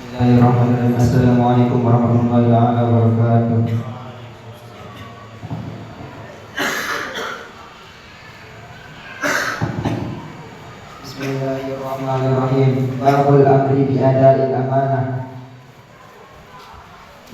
Bismillahirrahmanirrahim. Assalamualaikum warahmatullahi wabarakatuh. Bismillahirrahmanirrahim. Babul amri bi ada'il amanah.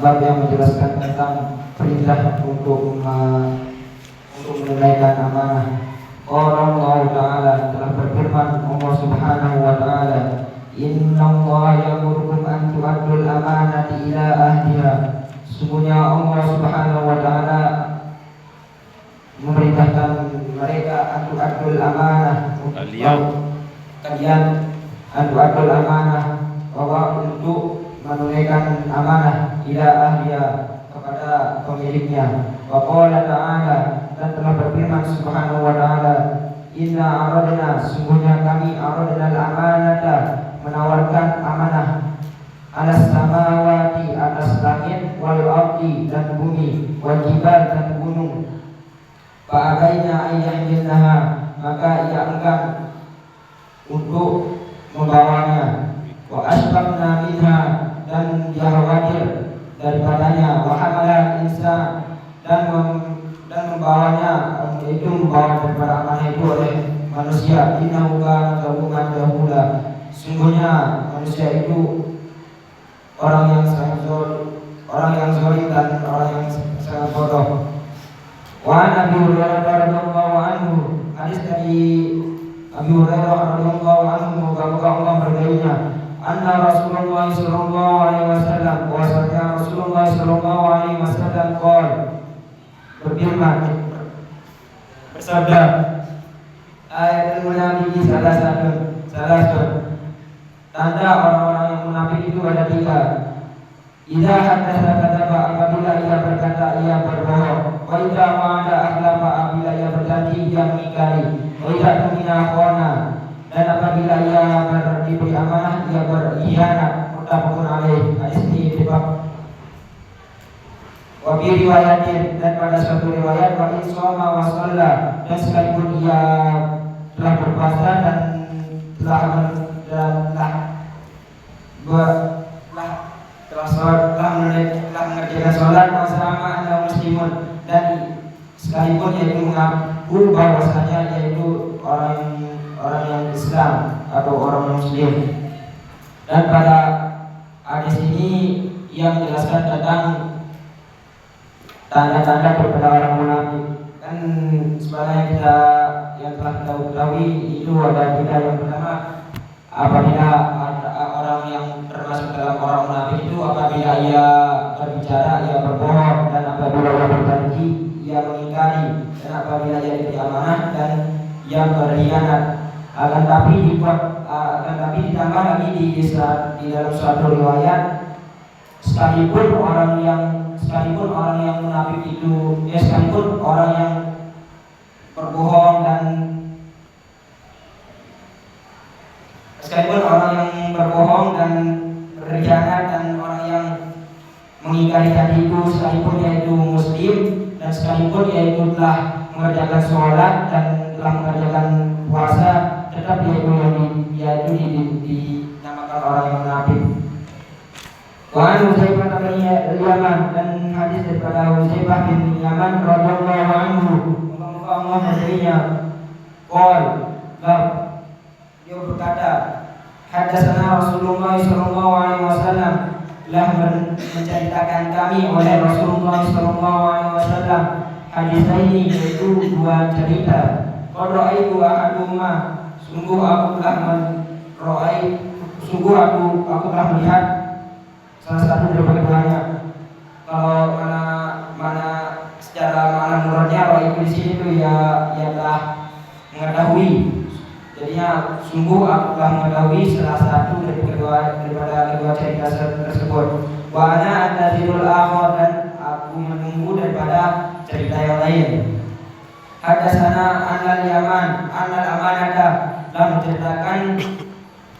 Bab yang menjelaskan tentang perintah untuk menunaikan amanah. Allah Ta'ala telah berfirman, Allah Subhanahu wa Ta'ala, Inna Allah ya'murukum an tu'addul amanati ila ahliha. Sesungguhnya Allah Subhanahu wa Ta'ala memerintahkan mereka an tu'addul amanah, kalian an tu'addul amanah, bahwa untuk menunaikan amanah ila ahliha, kepada pemiliknya. Wa qala ta'ala, dan telah berfirman Subhanahu wa Ta'ala, Inna aradna, sungguhnya kami aradna al-amanata, menawarkan amanah, alas samawati, atas langit, wal ardi, dan bumi, wal jibal, dan gunung. Fa'abaina ayyahmilnaha, maka ia enggan untuk membawanya. Wa asbabna minha, dan dia khawatir daripadanya. Wa hamala insan, dan membawanya, yaitu membawa daripada amanah itu oleh manusia. Innahu kana zaluman jahula, sungguhnya manusia itu orang yang sangat zalim dan orang yang sangat bodoh. Wa Nabi Hurairah radhiyallahu anhu, hadis dari Abi Hurairah radhiyallahu anhu, moga-moga Allah meridainya, anna Rasulullah sallallahu alaihi wasallam, bahwasanya Rasulullah sallallahu alaihi wasallam berfirman, bersabda, ayatul munafiqi salah satu tanda orang-orang yang munafik itu ada 3. Idza haddatsa kadzaba, apabila ia berkata ia berbohong. Wa idza wa'ada akhlafa, apabila ia berjanji ia mengingkari. Wa idza tumina khana, dan apabila ia diberi amanah ia berkhianat. Muttafaqun alaih. Hadis ini dibab. Wa bi riwayatin, dan pada suatu riwayat, wa in shoma wa shalla, dan sekalipun ia telah berpuasa dan telah mengerjakan sholat, wasama anda muslimun, dan sekalipun yaitu mengaku bahwasanya yaitu orang yang Islam atau orang Muslim. Dan pada hadis ini yang menjelaskan tentang tanda-tanda daripada orang munafik. Dan sebenarnya kita yang telah kita ketahui itu ada 3. Yang pertama, apabila orang yang termasuk dalam orang munafik itu, apabila ia berbicara ia berbohong, dan apabila ia berjanji ia mengingkari, dan apabila ia diberi amanah dan ia berkhianat. Akan tapi ditambah lagi di dalam suatu riwayat, sekalipun orang yang munafik itu, sekalipun orang yang berbohong dan berkhianat dan orang yang mengingkari tadi itu, sekalipun yaitu muslim, dan sekalipun yaitu telah mengerjakan sholat dan telah mengerjakan puasa, tetap yaitu dinamakan orang yang munafik. Wa an Huzaifah bin Yaman, dan hadis daripada Huzaifah bin Yaman radhiyallahu anhu, semoga Allah meridainya, dia berkata, hadatsana Rasulullah sallallahu alaihi wasallam, telah menceritakan kami oleh Rasulullah sallallahu alaihi wasallam hadis ini, yaitu 2 cerita. Qad ra'aitu ahaduma, sungguh aku telah melihat salah satu dari keduanya. Kalau mana secara makna muradnya ra'aitu di sini itu ya telah mengetahui. Jadinya sungguh aku telah mengetahui salah satu daripada kedua cerita tersebut. Wa ana antazirul akhir, dan aku menunggu daripada cerita yang lain. Hadatsana anal Yaman anal amanata, telah menceritakan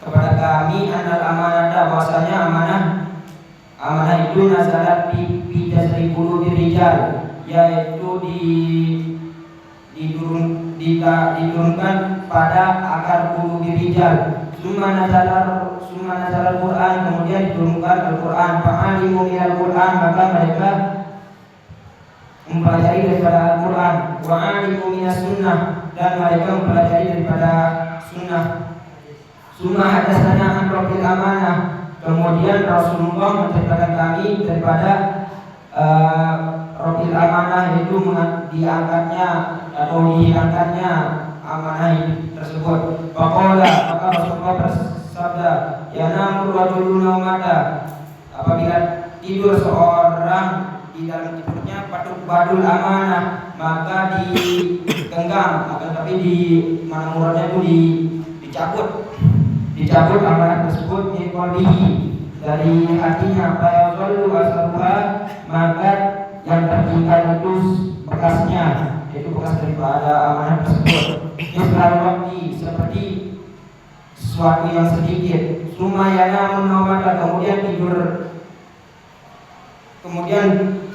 kepada kami anal amanata, bahwasanya amanah itu nazalat fi jazri qulubi rijal, yaitu diturunkan pada akar bulu rijal. Summa nazala Al-Quran, kemudian diturunkan Al-Quran. Fa'alimu minal Quran, maka mereka mempelajari daripada Al-Quran. Wa'alimu minas sunnah, dan mereka mempelajari daripada sunnah. Summa hadatsana an Rabbil Amanah, kemudian Rasulullah menceritakan kami daripada Rabbil Amanah, yaitu diangkatnya atau dihilangkannya amanah tersebut. Faqala, maka Rasulullah bersabda, yanamu rajulun naumata, apabila tidur seorang di dalam tidurnya badul amanah, maka digenggam, akan tapi di mana muradnya itu dicabut amanah tersebut min qalbihi, dari hatinya. Fayadhallu asaruha, maka yang tertinggal itu bekasnya, yaitu bekas daripada amanah tersebut. Misal waktu, seperti sesuatu yang sedikit. Sumayana menawada, kemudian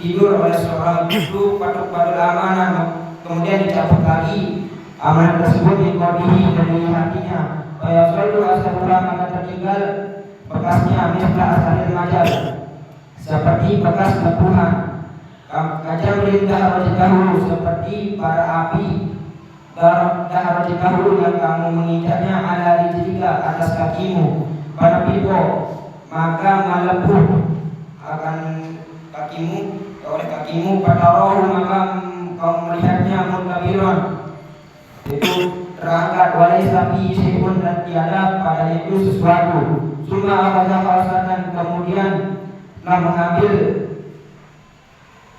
tidur oleh seorang itu badul amanah, kemudian dicabut lagi amanah tersebut min qalbihi, dari hatinya. Fayadhallu asaruha, maka tertinggal bekasnya. Misal asalil majal, seperti bekas lepuhan. Kajam merintah rojikahu, seperti para api dahar yang kamu menginjaknya ala rijlika, atas kakimu. Pada pipo, maka melepuh akan oleh kakimu. Pada roh, maka kau melihatnya mutabiron, itu terangkat. Walai sapi syai'un, dan tiada pada itu sesuatu. Suma akhadha khalsatan, kemudian telah mengambil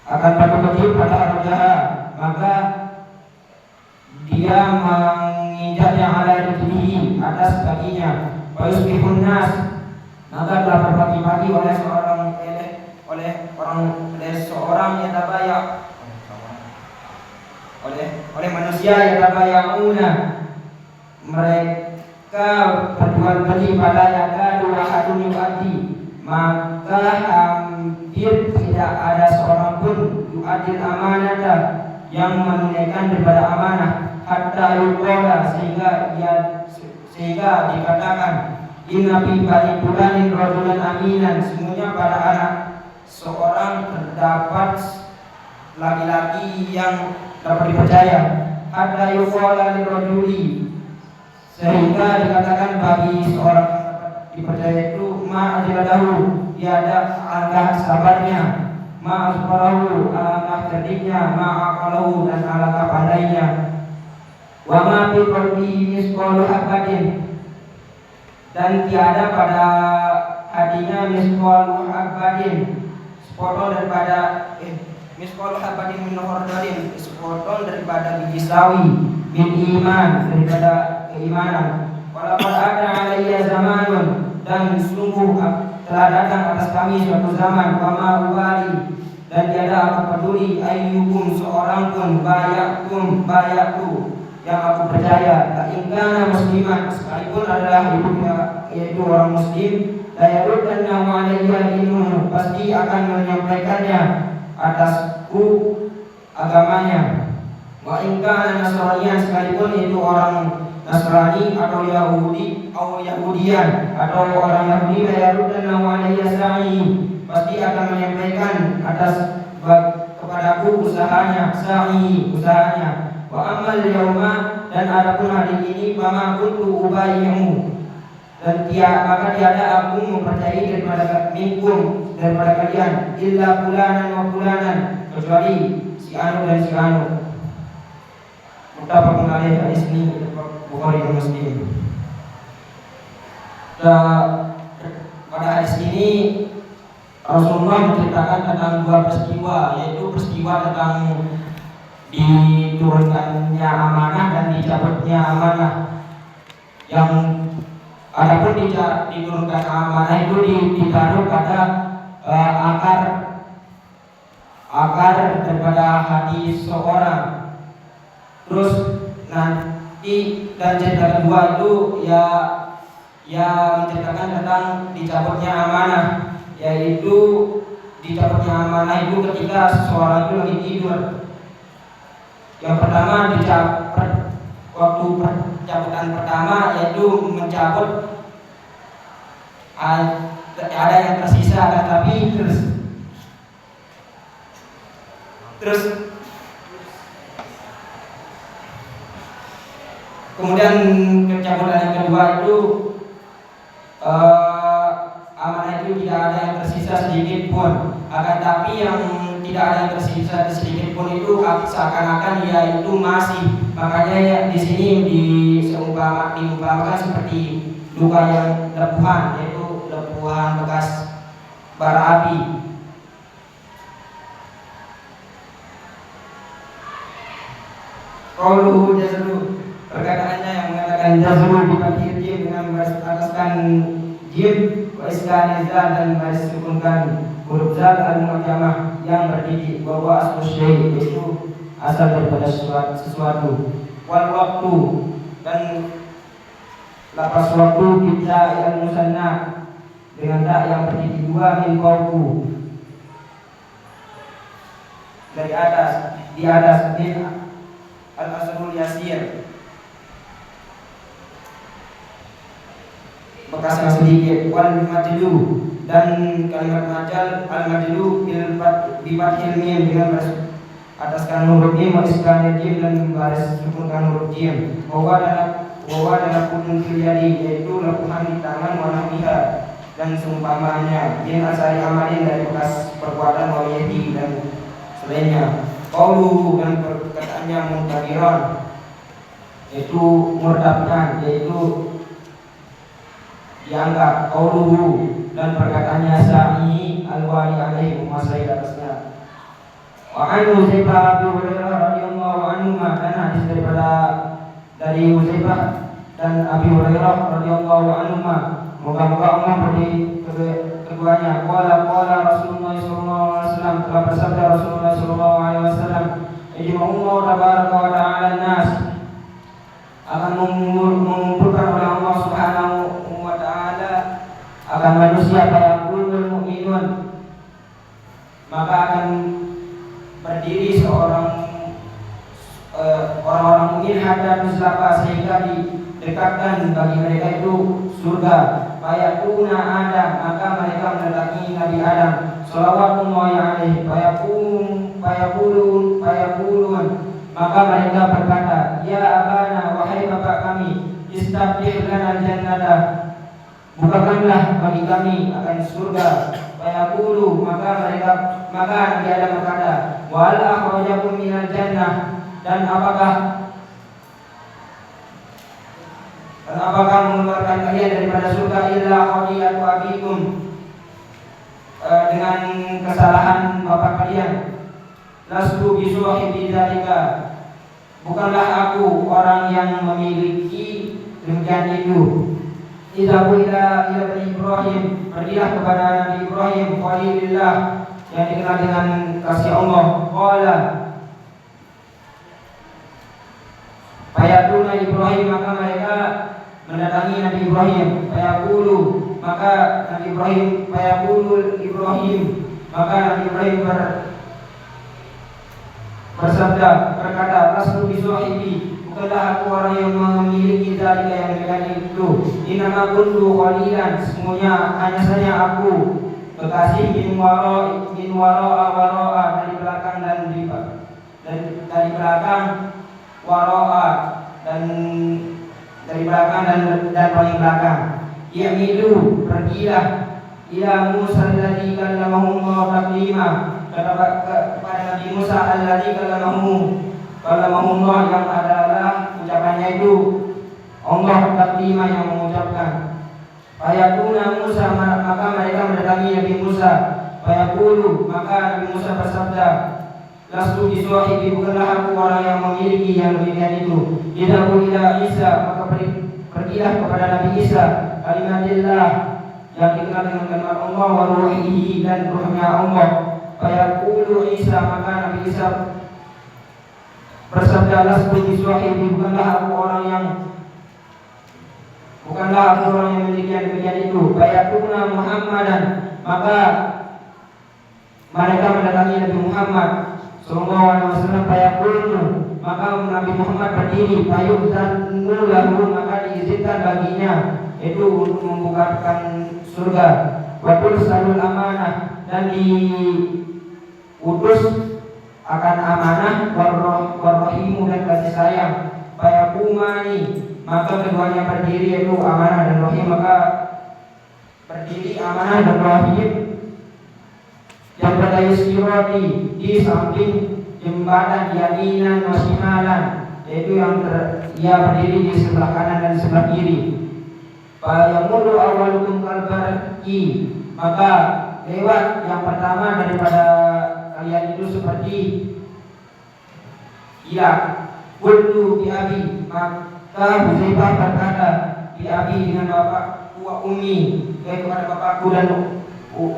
akan batu pada arjaha, maka dia menginjaknya ala rijlihi, atas kakinya. Wa yusbihun nas, maka telah berbagi-bagi oleh seorang yang tabayak, oleh manusia yang tabayakuna, mereka berjual beli pada yakadu ahadun yu'addi, maka hampir tidak ada seorang pun yu'adil amanata, yang menunaikan daripada amanah. Hatta yuqala, sehingga dikatakan, inna fi bani fulanin rajulan aminan, sesungguhnya pada anak seorang terdapat laki-laki yang dapat dipercaya. Hatta yuqala lirajuli, sehingga dikatakan bagi seorang yang dapat dipercaya itu, ma'ajiladahu, tiada alangkah sabarnya, ma'asbarahu, alangkah cerdiknya, ma'akalahu, dan alangkah pandainya. Wa ma fi qalbi misqalu habatin, dan tiada pada hatinya misqalu habatin, sepotong daripada misqalu habatin min khardalin, sepotong daripada biji sawi, min iman, daripada keimanan. Walaqad ada alayya zamanun, dan sungguh telah datang atas kami suatu zaman. Wa ma ubali, dan tiada aku peduli, ayyukum, seorang pun, bayaktu, yang aku percaya. Ta'ingkana musliman, sekalipun adalah ibunya, yaitu orang muslim, layaruddannahu alayya dinuhu, pasti akan menyampaikannya atasku agamanya. Wa ingkana nasraniyan, sekalipun itu orang Nasrani atau Yahudian atau orang Yahudi, layaruddannahu alayya sa'i, pasti akan menyampaikan kepadaku usahanya. Wa amal yauma, dan adapun hari ini, fama kuntu ubayyi'u, dan maka tiada aku mempercayai daripada minkum, daripada kalian, illa fulanan wa fulanan, kecuali si anu dan si anu. Muttafaqun alaih, hadis ini Bukhari dan Muslim. Pada hadis ini Rasulullah menceritakan tentang dua peristiwa, yaitu peristiwa tentang diturunkannya amanah dan dicabutnya amanah. Yang adapun diturunkan amanah itu ditaruh pada akar daripada hati seorang. Terus nanti dan cerita kedua itu ya menceritakan tentang dicabutnya amanah, yaitu dicabutnya amanah itu ketika seseorang itu lagi tidur. Yang pertama waktu pencabutan pertama yaitu mencabut ada yang tersisa, tetapi terus kemudian pencabutan yang kedua itu amanah itu tidak ada yang tersisa sedikit pun. Akan tapi yang tidak ada yang tersisa sedikit pun itu seakan-akan ia itu masih. Makanya ya, di sini diumpamakan seperti luka yang lepuhan, yaitu lepuhan bekas bara api. Qauluhu jazru, perkataannya yang mengatakan jazru dipakai jim dengan berataskan jim wa iskan zal dan baris sukunkan huruf zal al-mu'jamah yang berdiri bahwa asal syai' itu asal daripada sesuatu. Wal waktu dan lapas waktu kita yang musanna dengan tak yang berdiri dua min fawqu dari atas, di atas min al-asrul yasir bekas yang sedikit. Wal majlu dan kalimat majal al-majlu bil fathil mim dengan ataskan huruf jim wa iskan jim dan baris sukunkan huruf jim. Bahwa dalam kudung filyadi yaitu lepuhan di tangan warna biha dan seumpamanya bin asari amalin dari bekas perbuatan wayadi dan selainnya. Qauluhu dan perkataannya muntabiron yaitu murdabkan, yaitu dianggap. Qauluhu dan perkataannya sa'i al-wali alaihi umasai atasnya. Wa anhu Huzaifah bin Hurairah radhiyallahu anhu, dan hadis dari Huzaifah dan Abi Hurairah radhiyallahu anhu, moga-moga Allah beri keduanya. Qala Rasulullah sallallahu alaihi wasallam, telah bersabda Rasulullah sallallahu alaihi wasallam, ijma'ullah tabaraka wa ta'ala nas, akan mengumpulkan oleh Allah subhanahu wa ta'ala akan manusia fayaqulul mu'minun, maka akan berdiri orang-orang mukmin hadap musyafa sehingga didekatkan bagi mereka itu surga. Fayakuna Adam, maka mereka mendatangi Nabi Adam sallallahu alaihi fayaqulun, maka mereka berkata, ya abana, wahai bapak kami, istabdih lana jannata, bukakanlah bagi kami akan surga. Fayaqulu, maka Nabi Adam berkata, wa hal akhrajakum minal jannah, dan apakah mengeluarkan kalian daripada surga illa khati'atu abikum, dengan kesalahan bapak kalian. Lastu bisuhibi dzalika, bukanlah aku orang yang memiliki demikian itu. Idzabu ila Ibrahim, pergilah kepada Nabi Ibrahim khalilillah, yang dikenal dengan kasih Allah. Qala fayatuna Ibrahim, maka mereka mendatangi Nabi Ibrahim. Fayaqulu, maka Nabi Ibrahim maka Nabi Ibrahim bersabda, berkata, lastu bisuhibi, bukanlah aku orang yang memiliki zalika yang demikian itu. Inama kuntu khalilan, sesungguhnya hanya saja aku kekasih min wara'a dari belakang dan dari belakang, wara'a dan dari belakang dan paling belakang. Ya'midu, pergilah ila Musa alladzi kallamahu Allah taklima, kepada Nabi Musa alladzi kallamahu Allah, yang adalah ucapannya itu Allah taklima, yang mengucapkan. Fayakuna Musa, maka mereka mendatangi Nabi Musa. Fayaqulu, maka Nabi Musa bersabda, lastu bisuhibi, bukanlah aku orang yang memiliki yang demikian itu. Idzabu ila Isa, maka pergilah kepada Nabi Isa kalimatillah, yang dikenal dengan kalimat Allah, wa ruhihi, dan ruhnya Allah. Fayaqulu Isa, maka Nabi Isa bersabda, lastu bisuhibi, bukanlah aku orang yang memiliki yang demikian itu. Fayaquna Muhammadan, maka mereka mendatangi Nabi Muhammad sallallahu alaihi wasallam. Fayaqulu, maka Nabi Muhammad berdiri, fayu'zanu lahu, maka diizinkan baginya itu untuk membukakan surga. Wa tursalul amanah, dan diutus akan amanah, warrahimu, dan kasih sayang. Fayakumani, maka keduanya berdiri, yaitu amanah dan rahim, maka berdiri amanah dan rahim yang pada yusirati di samping jembatan yaminan wa shimalan, yaitu yang ia berdiri di sebelah kanan dan sebelah kiri. Fayamuru awalukum kalbarki, maka lewat yang pertama daripada kalian itu seperti kilat. Qultu bi abi, maka Huzaifah berkata, bi abi, dengan bapakku, wa ummi, yaitu kepada bapakku dan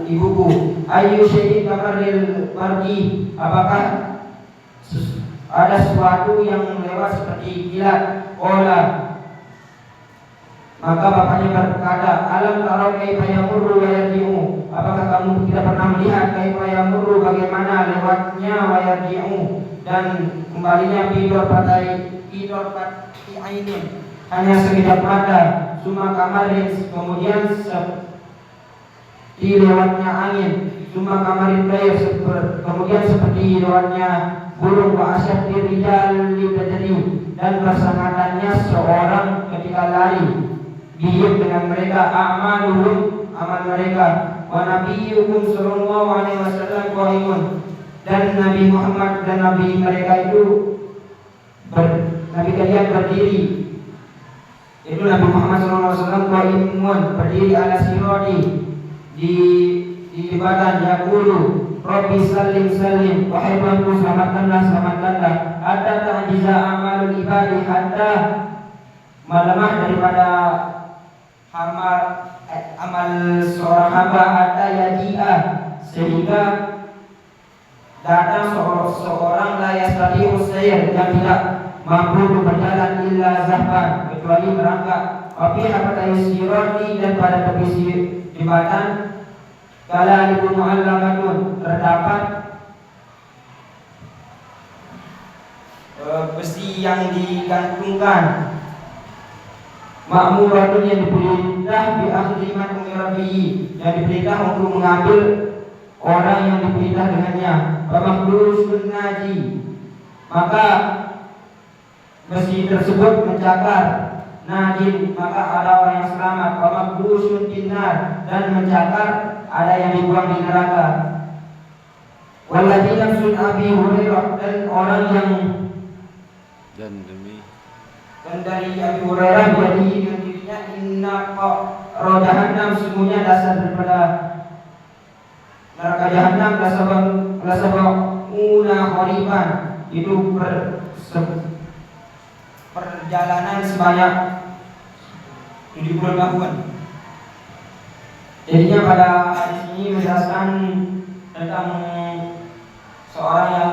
ibuku. Ayu syai'in kamaril marji, apakah ada sesuatu yang lewat seperti kilat? Qala, maka bapaknya berkata, alam tarau kaifa yamurru wa yarji'u, apakah kamu tidak pernah melihat kaifa yamurru, bagaimana lewatnya, wa yarji'u, dan kembalinya, bidor pati ainin, hanya sekejap mata, suma kamarin, kemudian seperti lewatnya angin, suma kamarin bayar, kemudian seperti lewatnya burung, wa asyad dirijal libadari, dan persengatannya seorang ketika lari, bihim, dengan mereka, amaluhum, amal mereka, wa nabiyyukum sallallahu alaihi wasallam qaimun, dan Nabi Muhammad dan Nabi mereka itu Nabi kalian berdiri, itu Nabi Muhammad SAW qaimun, berdiri ala sirati, di jembatan, yaqulu Rabbi salim salim, wahai Tuhanku selamatkanlah, selamatkanlah, hatta ta'jiza amalul ibadi, hatta melemah daripada amal seorang hamba, hatta yaji'a, sehingga datang seorang la yastati'u sayr, yang tidak mampu berjalan, illa zahban, kecuali merangkak. Tapi pada sirati, dan pada tepi jembatan, kala ibu mu'allamatun, terdapat besi yang digantungkan, ma'muratun, yang diperintah, bi akhdhi man umira bihi, yang diperintah untuk mengambil orang yang diperintah dengannya. Famakdusun naji, maka besi tersebut mencakar, najin, maka ada orang yang selamat. Famakdusun dinar, dan mencakar, ada yang dibuang di neraka. Walladzi nafsun Abi Hurairah, dan orang yang dan dari Abi Hurairah, jadi dengan dirinya, inna jahannam, sesungguhnya dasar daripada neraka jahannam, lasabuna khariban, itu perjalanan sebanyak 70 tahun. Jadinya pada hadis ini menjelaskan tentang seorang yang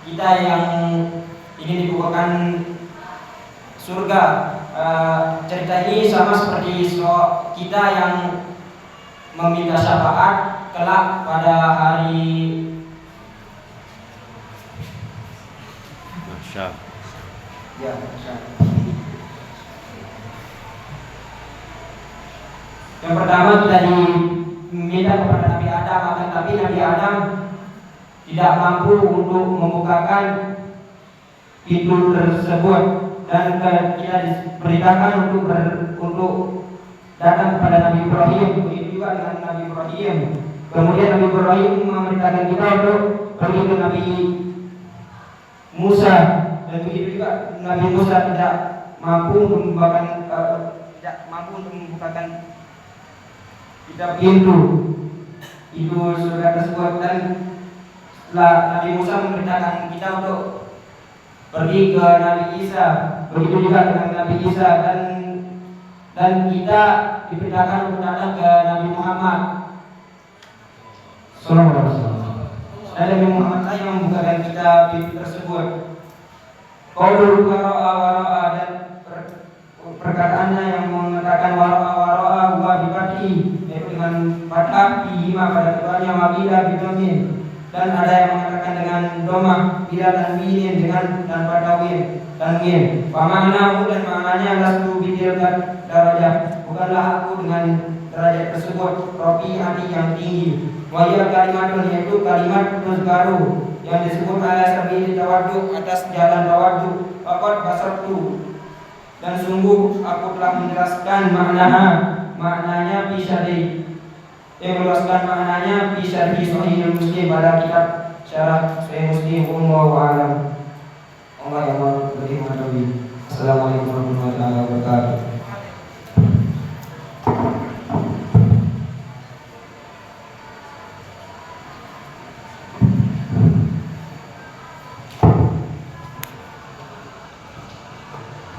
kita yang ingin dibukakan surga. Cerita ini sama seperti kita yang meminta syafaat kelak pada hari Mahsyar. Ya, Mahsyar. Yang pertama kita diminta kepada Nabi Adam, akan tapi Nabi Adam tidak mampu untuk membukakan pintu tersebut, dan kita diperintahkan untuk datang kepada Nabi Ibrahim. Begitu juga dengan Nabi Ibrahim. Kemudian Nabi Ibrahim memerintahkan kita untuk pergi ke Nabi Musa, dan begitu juga Nabi Musa tidak mampu untuk membukakan kita pintu itu surga tersebut. Dan setelah Nabi Musa memerintahkan kita untuk pergi ke Nabi Isa, begitu juga dengan Nabi Isa, dan kita diperintahkan untuk datang ke Nabi Muhammad sallallahu alaihi wasallam. Dan Nabi Muhammad yang membukakan kita pintu tersebut. Qaulul wara'a, dan perkataannya yang mengatakan wara'a wa bi fathi, yaitu dengan fathah, bima pada keduanya, mabila bidamin, dan ada yang mengatakan dengan doma bila tanwinin dengan tanpa tanwin. Pamanahu dan maknanya lastu bitilka darajah, bukanlah aku dengan derajat tersebut, rofi'ati yang tinggi. Wa hiya kalimatun, yaitu kalimat tuzkaru yang disebut ala sabili tawaddu, atas jalan tawaddu. Faqad basartu, dan sungguh aku telah menjelaskan maknanya menjelaskan maknanya fi syarhi Sahih Muslim, pada kitab syarah Sahih Muslim. Wallahu a'lam. Allah yang lebih mengetahui. Assalamualaikum warahmatullahi wabarakatuh.